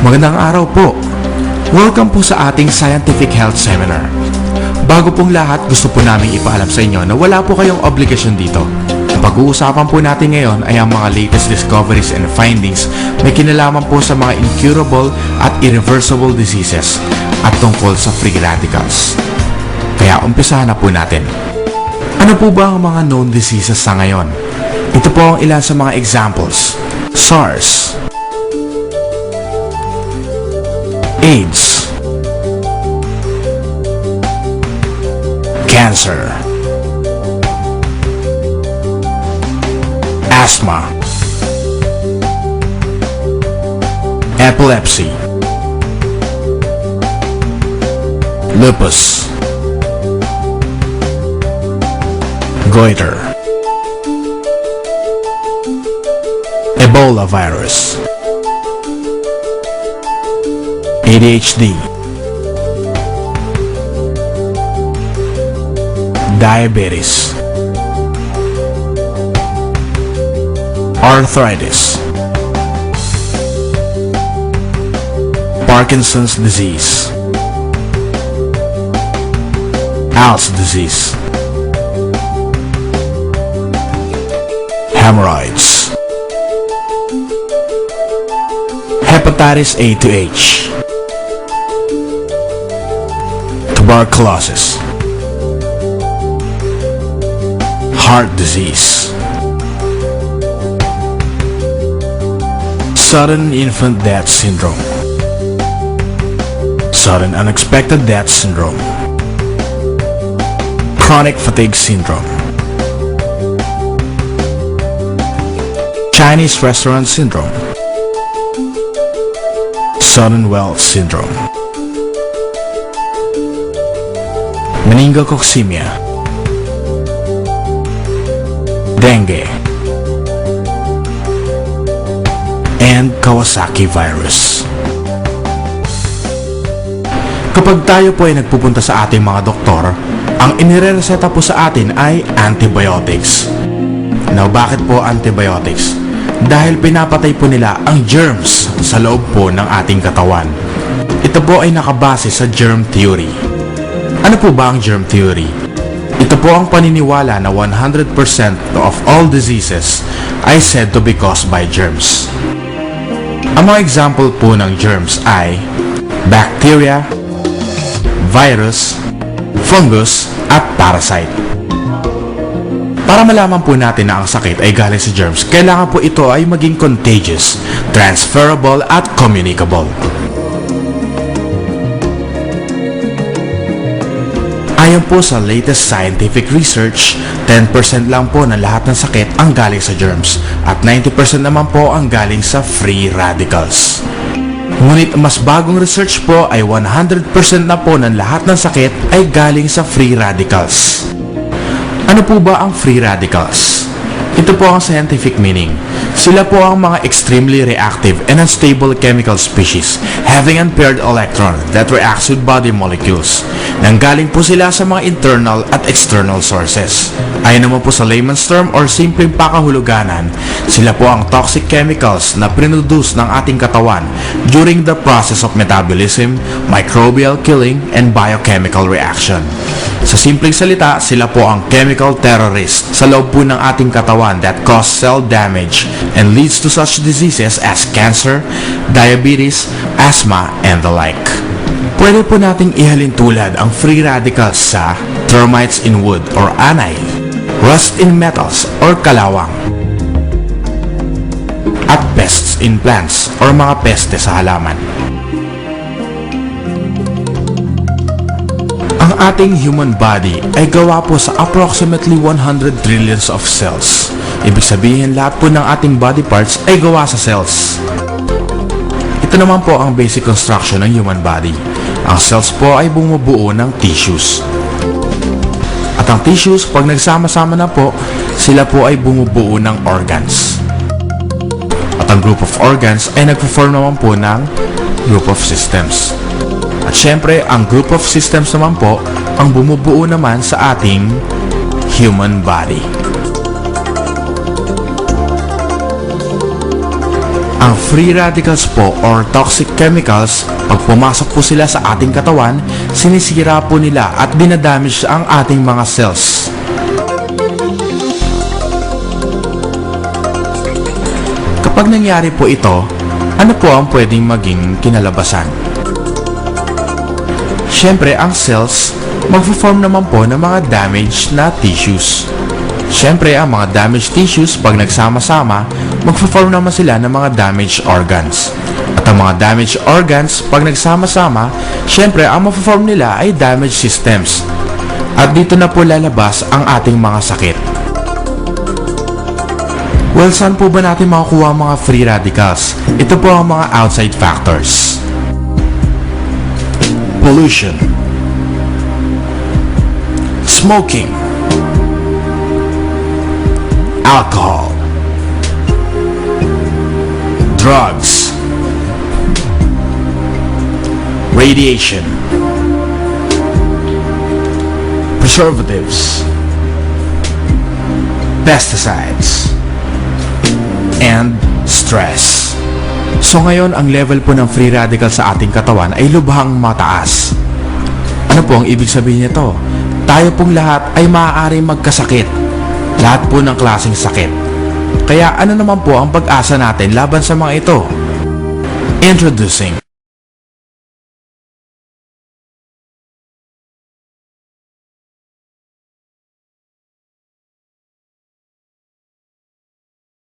Magandang araw po. Welcome po sa ating Scientific Health Seminar. Bago pong lahat, gusto po namin ipaalam sa inyo na wala po kayong obligasyon dito. Ang pag-uusapan po natin ngayon ay ang mga latest discoveries and findings may kinalaman po sa mga incurable at irreversible diseases at tungkol sa free radicals. Kaya umpisahan na po natin. Ano po ba ang mga known diseases sa ngayon? Ito po ang ilan sa mga examples. SARS, AIDS, cancer, asthma, epilepsy, lupus, goiter, Ebola virus, ADHD, diabetes, arthritis, Parkinson's disease, Alzheimer's disease, hemorrhoids, hepatitis A to H, tuberculosis, heart disease, sudden infant death syndrome, sudden unexpected death syndrome, chronic fatigue syndrome, Chinese restaurant syndrome, sudden wealth syndrome, meningococcemia, dengue, and Kawasaki virus. Kapag tayo po ay nagpupunta sa ating mga doktor, ang inirereseta po sa atin ay antibiotics. Now, bakit po antibiotics? Dahil pinapatay po nila ang germs sa loob po ng ating katawan. Ito po ay nakabase sa germ theory. Ano po ba ang germ theory? Ito po ang paniniwala na 100% of all diseases ay said to be caused by germs. Ang mga example po ng germs ay bacteria, virus, fungus, at parasite. Para malaman po natin na ang sakit ay galing sa germs, kailangan po ito ay maging contagious, transferable, at communicable. Ayon po sa latest scientific research, 10% lang po ng lahat ng sakit ang galing sa germs at 90% naman po ang galing sa free radicals. Ngunit mas bagong research po ay 100% na po ng lahat ng sakit ay galing sa free radicals. Ano po ba ang free radicals? Ito po ang scientific meaning. Sila po ang mga extremely reactive and unstable chemical species having unpaired electron that reacts with body molecules. Nanggaling po sila sa mga internal at external sources. Ayon naman po sa layman's term or simpleng pakahuluganan, sila po ang toxic chemicals na produce ng ating katawan during the process of metabolism, microbial killing, and biochemical reaction. Sa simpleng salita, sila po ang chemical terrorist sa loob po ng ating katawan that cause cell damage and leads to such diseases as cancer, diabetes, asthma, and the like. Pwede po nating ihalin tulad ang free radicals sa termites in wood or anay, rust in metals or kalawang, at pests in plants or mga peste sa halaman. Ang ating human body ay gawa po sa approximately 100 trillions of cells. Ibig sabihin, lahat po ng ating body parts ay gawa sa cells. Ito naman po ang basic construction ng human body. Ang cells po ay bumubuo ng tissues. At ang tissues, pag nagsama-sama na po, sila po ay bumubuo ng organs. At ang group of organs ay nagpo-form naman po ng group of systems. At syempre, ang group of systems naman po ang bumubuo naman sa ating human body. Ang free radicals po or toxic chemicals, pag pumasok po sila sa ating katawan, sinisira po nila at dinadamage ang ating mga cells. Kapag nangyari po ito, ano po ang pwedeng maging kinalabasan? Siyempre, ang cells, magpo-form naman po ng mga damaged na tissues. Siyempre, ang mga damaged tissues, pag nagsama-sama, magpo-form naman sila ng mga damaged organs. At ang mga damaged organs, pag nagsama-sama, siyempre, ang magpo-form nila ay damaged systems. At dito na po lalabas ang ating mga sakit. Well, saan po ba natin makukuha ang mga free radicals? Ito po ang mga outside factors. Pollution, smoking, alcohol, drugs, radiation, preservatives, pesticides, and stress. So ngayon, ang level po ng free radical sa ating katawan ay lubhang mataas. Ano po ang ibig sabihin nito? Tayo pong lahat ay maaaring magkasakit. Lahat po ng klaseng sakit. Kaya ano naman po ang pag-asa natin laban sa mga ito? Introducing